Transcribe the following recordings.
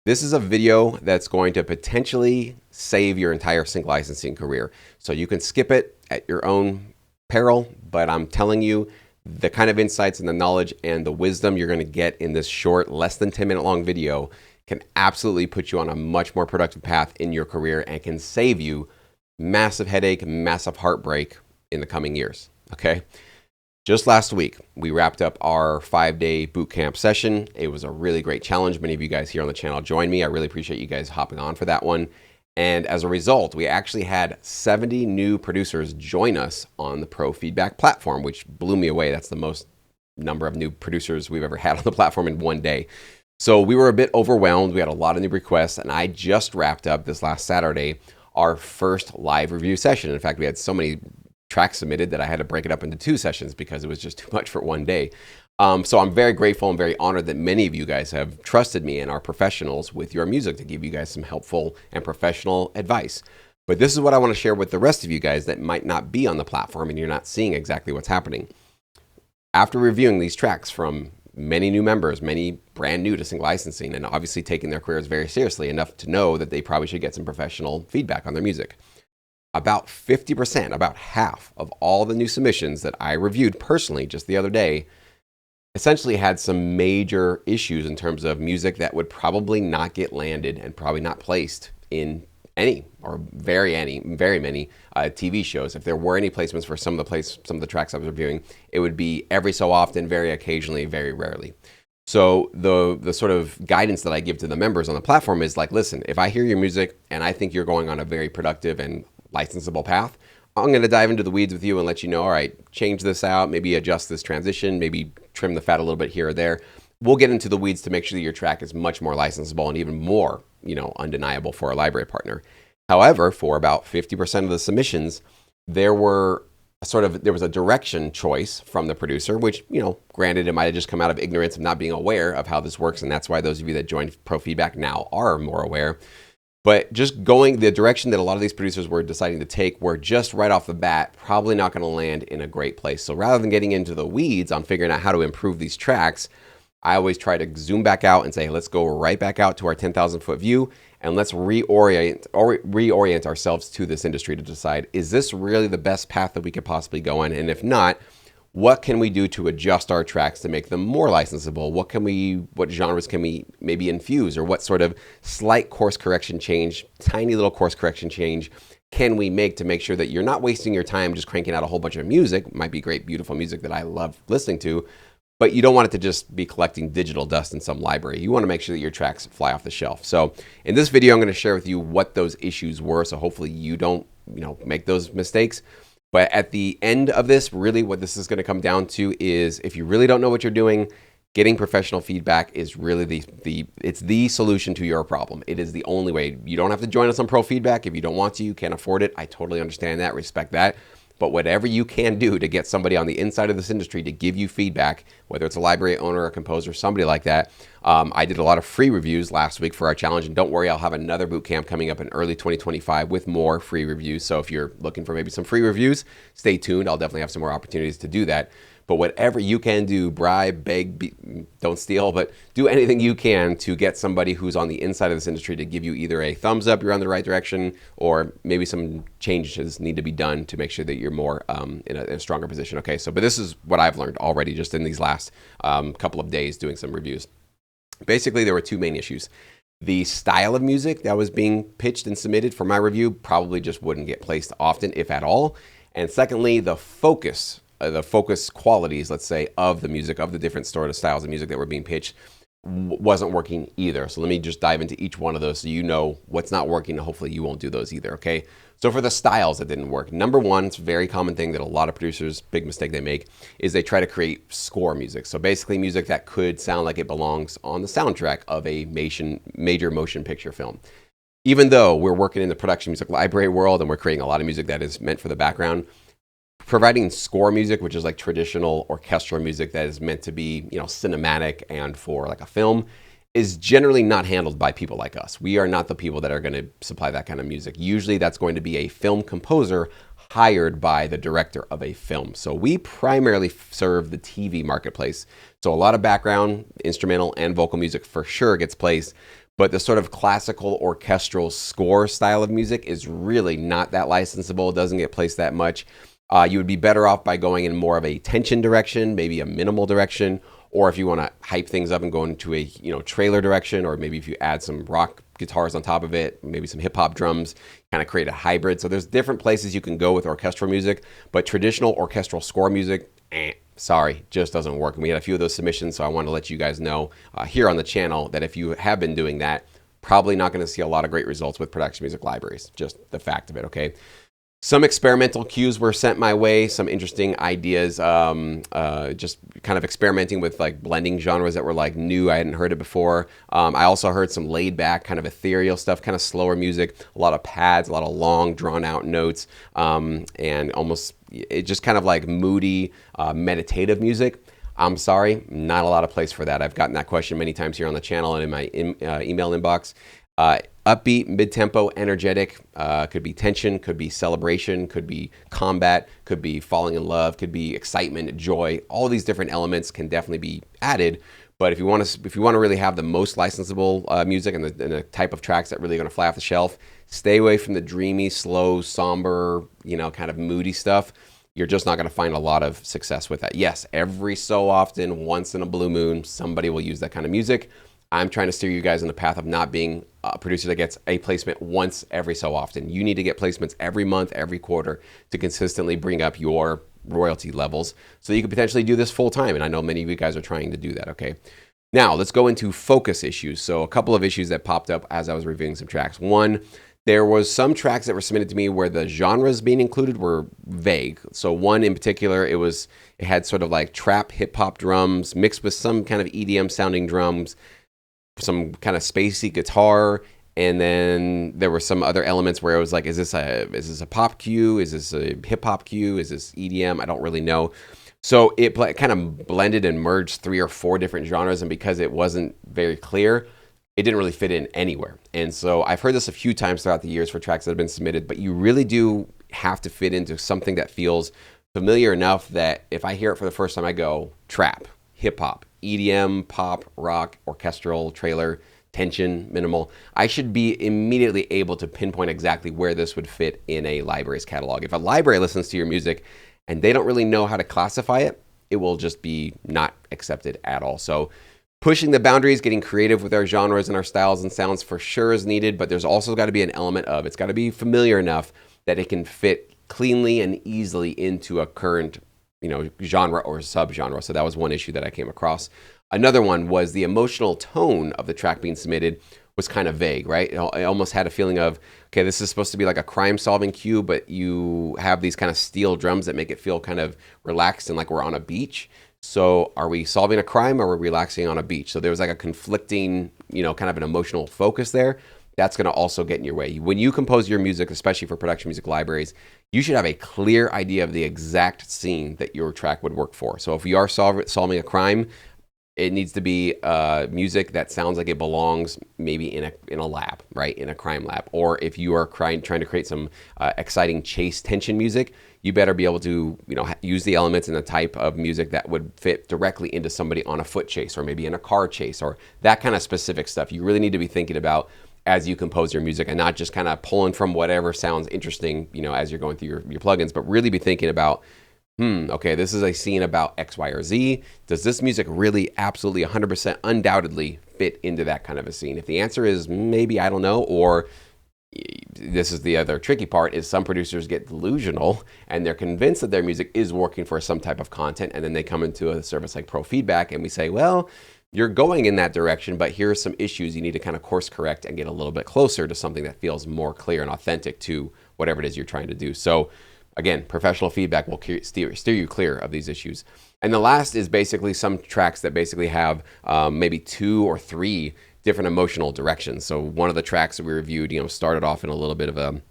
This is a video that's going to potentially save your entire sync licensing career. So you can skip it at your own peril, but I'm telling you, the kind of insights and the knowledge and the wisdom you're going to get in this short, less than 10-minute long video can absolutely put you on a much more productive path in your career and can save you massive headache, massive heartbreak in the coming years. Okay. Just last week, we wrapped up our 5-day bootcamp session. It was a really great challenge. Many of you guys here on the channel joined me. I really appreciate you guys hopping on for that one. And as a result, we actually had 70 new producers join us on the Pro Feedback platform, which blew me away. That's the most number of new producers we've ever had on the platform in one day. So we were a bit overwhelmed. We had a lot of new requests, and I just wrapped up this last Saturday our first live review session. In fact, we had so many tracks submitted that I had to break it up into 2 sessions because it was just too much for one day. So I'm very grateful and very honored that many of you guys have trusted me and are professionals with your music to give you guys some helpful and professional advice. But this is what I want to share with the rest of you guys that might not be on the platform and you're not seeing exactly what's happening. After reviewing these tracks from many new members, many brand new to sync licensing, and obviously taking their careers very seriously enough to know that they probably should get some professional feedback on their music. About 50%, about half of all the new submissions that I reviewed personally just the other day essentially had some major issues in terms of music that would probably not get landed and probably not placed in any or very many TV shows. If there were any placements for some of the tracks I was reviewing, it would be every so often, very occasionally, very rarely. So the sort of guidance that I give to the members on the platform is like, listen, if I hear your music and I think you're going on a very productive and licensable path, I'm going to dive into the weeds with you and let you know, all right, change this out, maybe adjust this transition, maybe trim the fat a little bit here or there. We'll get into the weeds to make sure that your track is much more licensable and even more, undeniable for a library partner. However, for about 50% of the submissions, there was a direction choice from the producer, which, granted, it might have just come out of ignorance of not being aware of how this works. And that's why those of you that joined Pro Feedback now are more aware. But just going the direction that a lot of these producers were deciding to take were just right off the bat probably not going to land in a great place. So rather than getting into the weeds on figuring out how to improve these tracks, I always try to zoom back out and say, let's go right back out to our 10,000 foot view and let's reorient ourselves to this industry to decide, is this really the best path that we could possibly go on? And if not, what can we do to adjust our tracks to make them more licensable? What genres can we maybe infuse, or what sort of slight course correction change, tiny little course correction change can we make to make sure that you're not wasting your time just cranking out a whole bunch of music? It might be great, beautiful music that I love listening to, but you don't want it to just be collecting digital dust in some library. You want to make sure that your tracks fly off the shelf. So in this video, I'm going to share with you what those issues were. So hopefully you don't, make those mistakes. But at the end of this, really what this is going to come down to is, if you really don't know what you're doing, getting professional feedback is really it's the solution to your problem. It is the only way. You don't have to join us on Pro Feedback if you don't want to, you can't afford it. I totally understand that, respect that. But whatever you can do to get somebody on the inside of this industry to give you feedback, whether it's a library owner, a composer, somebody like that. I did a lot of free reviews last week for our challenge, and don't worry, I'll have another bootcamp coming up in early 2025 with more free reviews. So if you're looking for maybe some free reviews, stay tuned. I'll definitely have some more opportunities to do that. But whatever you can do, bribe, beg, don't steal, but do anything you can to get somebody who's on the inside of this industry to give you either a thumbs up, you're on the right direction, or maybe some changes need to be done to make sure that you're more in a stronger position. Okay, but this is what I've learned already just in these last couple of days doing some reviews. Basically, there were 2 main issues. The style of music that was being pitched and submitted for my review probably just wouldn't get placed often, if at all. And secondly, the focus qualities, let's say, of the music, of the different sort of styles of music that were being pitched wasn't working either. So let me just dive into each one of those so you know what's not working, and hopefully you won't do those either, okay? So for the styles that didn't work, number one, it's a very common thing that a lot of producers, big mistake they make, is they try to create score music. So basically music that could sound like it belongs on the soundtrack of a major motion picture film. Even though we're working in the production music library world and we're creating a lot of music that is meant for the background, providing score music, which is like traditional orchestral music that is meant to be, cinematic and for like a film, is generally not handled by people like us. We are not the people that are going to supply that kind of music. Usually that's going to be a film composer hired by the director of a film. So we primarily serve the TV marketplace. So a lot of background, instrumental, and vocal music for sure gets placed. but the sort of classical orchestral score style of music is really not that licensable. It doesn't get placed that much. You would be better off by going in more of a tension direction, maybe a minimal direction, or if you want to hype things up and go into a trailer direction, or maybe if you add some rock guitars on top of it, maybe some hip hop drums, kind of create a hybrid. So there's different places you can go with orchestral music, but traditional orchestral score music, sorry, just doesn't work. And we had a few of those submissions, so I want to let you guys know here on the channel that if you have been doing that, probably not going to see a lot of great results with production music libraries. Just the fact of it, okay? Some experimental cues were sent my way, some interesting ideas, just kind of experimenting with like blending genres that were like new. I hadn't heard it before. I also heard some laid back, kind of ethereal stuff, kind of slower music, a lot of pads, a lot of long drawn out notes, and almost it just kind of like moody, meditative music. I'm sorry, not a lot of place for that. I've gotten that question many times here on the channel and in my email inbox. Upbeat, mid-tempo, energetic, could be tension, could be celebration, could be combat, could be falling in love, could be excitement, joy. All these different elements can definitely be added. But if you want to really have the most licensable music and the type of tracks that really are going to fly off the shelf, stay away from the dreamy, slow, somber, kind of moody stuff. You're just not going to find a lot of success with that. Yes, every so often, once in a blue moon, somebody will use that kind of music. I'm trying to steer you guys in the path of not being a producer that gets a placement once every so often. You need to get placements every month, every quarter to consistently bring up your royalty levels so you can potentially do this full time. And I know many of you guys are trying to do that, okay? Now, let's go into focus issues. So a couple of issues that popped up as I was reviewing some tracks. One, there was some tracks that were submitted to me where the genres being included were vague. So one in particular, it had sort of like trap hip hop drums mixed with some kind of EDM sounding drums, some kind of spacey guitar, and then there were some other elements where it was like, is this a pop cue? Is this a hip hop cue? Is this EDM? I don't really know. So it kind of blended and merged 3 or 4 different genres, and because it wasn't very clear, it didn't really fit in anywhere. And so I've heard this a few times throughout the years for tracks that have been submitted, but you really do have to fit into something that feels familiar enough that if I hear it for the first time, I go trap, hip hop, EDM, pop, rock, orchestral, trailer, tension, minimal. I should be immediately able to pinpoint exactly where this would fit in a library's catalog. If a library listens to your music and they don't really know how to classify it, it will just be not accepted at all. So pushing the boundaries, getting creative with our genres and our styles and sounds for sure is needed, but there's also got to be an element of, it's got to be familiar enough that it can fit cleanly and easily into a current genre or subgenre. So that was one issue that I came across. Another one was the emotional tone of the track being submitted was kind of vague, right? I almost had a feeling of, okay, this is supposed to be like a crime-solving cue, but you have these kind of steel drums that make it feel kind of relaxed and like we're on a beach. So are we solving a crime or are we relaxing on a beach? So there was like a conflicting, kind of an emotional focus there. That's going to also get in your way. When you compose your music, especially for production music libraries, you should have a clear idea of the exact scene that your track would work for. So if you are solving a crime, it needs to be music that sounds like it belongs maybe in a lab, right? In a crime lab. Or if you are trying to create some exciting chase tension music, you better be able to use the elements and the type of music that would fit directly into somebody on a foot chase or maybe in a car chase or that kind of specific stuff. You really need to be thinking about as you compose your music and not just kind of pulling from whatever sounds interesting, as you're going through your plugins, but really be thinking about, okay, this is a scene about X, Y, or Z. Does this music really absolutely 100% undoubtedly fit into that kind of a scene? If the answer is maybe, I don't know, or this is the other tricky part, is some producers get delusional and they're convinced that their music is working for some type of content, and then they come into a service like Pro Feedback and we say, well, you're going in that direction, but here are some issues you need to kind of course correct and get a little bit closer to something that feels more clear and authentic to whatever it is you're trying to do. So again, professional feedback will steer you clear of these issues. And the last is basically some tracks that basically have maybe 2 or 3 different emotional directions. So one of the tracks that we reviewed, started off in a little bit of a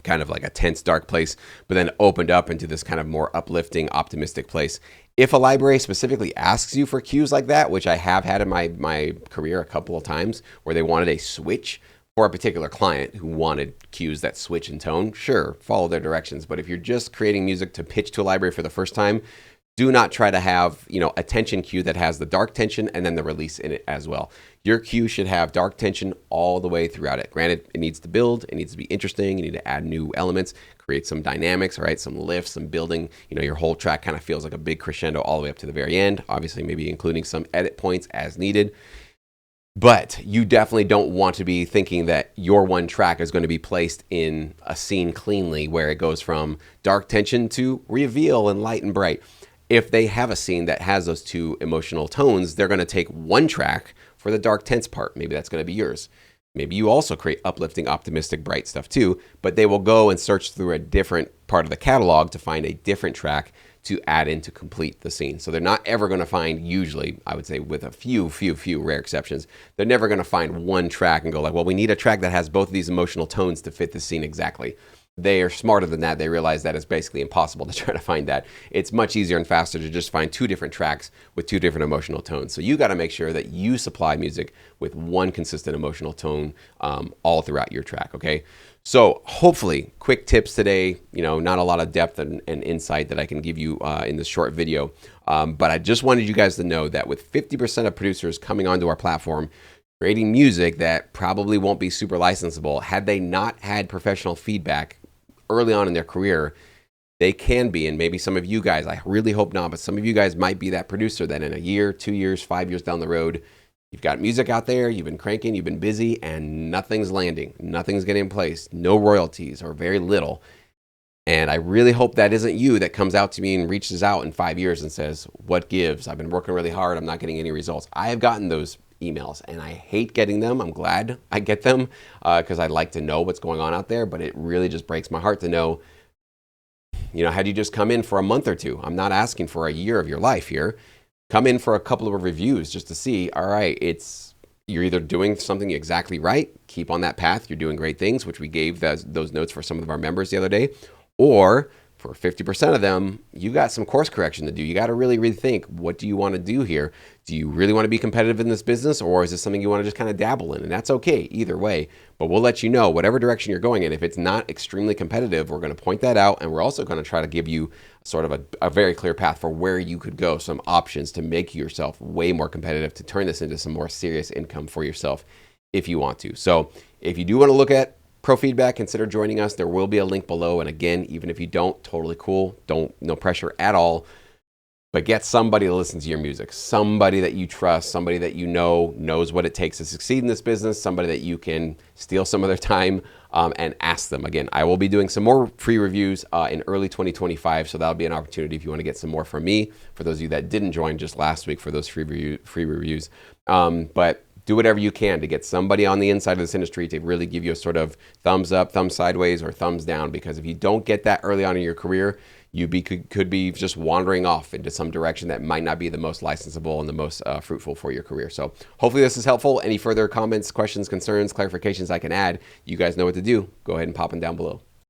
kind of like a tense, dark place, but then opened up into this kind of more uplifting, optimistic place. If a library specifically asks you for cues like that, which I have had in my career a couple of times, where they wanted a switch for a particular client who wanted cues that switch in tone, sure, follow their directions. But if you're just creating music to pitch to a library for the first time, Do not try to have, a tension cue that has the dark tension and then the release in it as well. Your cue should have dark tension all the way throughout it. Granted, it needs to build, it needs to be interesting, you need to add new elements, create some dynamics, right? Some lifts, some building. Your whole track kind of feels like a big crescendo all the way up to the very end. Obviously, maybe including some edit points as needed. But you definitely don't want to be thinking that your one track is going to be placed in a scene cleanly where it goes from dark tension to reveal and light and bright. If they have a scene that has those two emotional tones, they're going to take one track for the dark tense part. Maybe that's going to be yours. Maybe you also create uplifting, optimistic, bright stuff too, but they will go and search through a different part of the catalog to find a different track to add in to complete the scene. So they're not ever going to find, usually, I would say with a few rare exceptions, they're never going to find one track and go like, well, we need a track that has both of these emotional tones to fit the scene exactly. They are smarter than that. They realize that it's basically impossible to try to find that. It's much easier and faster to just find two different tracks with two different emotional tones. So you got to make sure that you supply music with one consistent emotional tone all throughout your track, okay? So hopefully, quick tips today, not a lot of depth and insight that I can give you in this short video. But I just wanted you guys to know that with 50% of producers coming onto our platform, creating music that probably won't be super licensable, had they not had professional feedback early on in their career, they can be, and maybe some of you guys, I really hope not, but some of you guys might be that producer that in a year, 2 years, 5 years down the road, you've got music out there, you've been cranking, you've been busy, and nothing's landing. Nothing's getting in place. No royalties or very little. And I really hope that isn't you that comes out to me and reaches out in 5 years and says, what gives? I've been working really hard. I'm not getting any results. I have gotten those emails and I hate getting them. I'm glad I get them because I like to know what's going on out there, but it really just breaks my heart to know, had you just come in for a month or two? I'm not asking for a year of your life here. Come in for a couple of reviews just to see, all right, you're either doing something exactly right, keep on that path, you're doing great things, which we gave those notes for some of our members the other day, or for 50% of them, you got some course correction to do. You got to really rethink, what do you want to do here? Do you really want to be competitive in this business, or is this something you want to just kind of dabble in? And that's okay either way, but we'll let you know whatever direction you're going in. If it's not extremely competitive, we're going to point that out, and we're also going to try to give you sort of a very clear path for where you could go, some options to make yourself way more competitive, to turn this into some more serious income for yourself if you want to. So if you do want to look at pro feedback, consider joining us. There will be a link below. And again, even if you don't, totally cool. No pressure at all. But get somebody to listen to your music. Somebody that you trust, somebody that knows what it takes to succeed in this business, somebody that you can steal some of their time and ask them. Again, I will be doing some more free reviews in early 2025. So that'll be an opportunity if you want to get some more from me. For those of you that didn't join just last week for those free reviews. But do whatever you can to get somebody on the inside of this industry to really give you a sort of thumbs up, thumbs sideways, or thumbs down. Because if you don't get that early on in your career, you could be just wandering off into some direction that might not be the most licensable and the most fruitful for your career. So hopefully this is helpful. Any further comments, questions, concerns, clarifications I can add, you guys know what to do. Go ahead and pop them down below.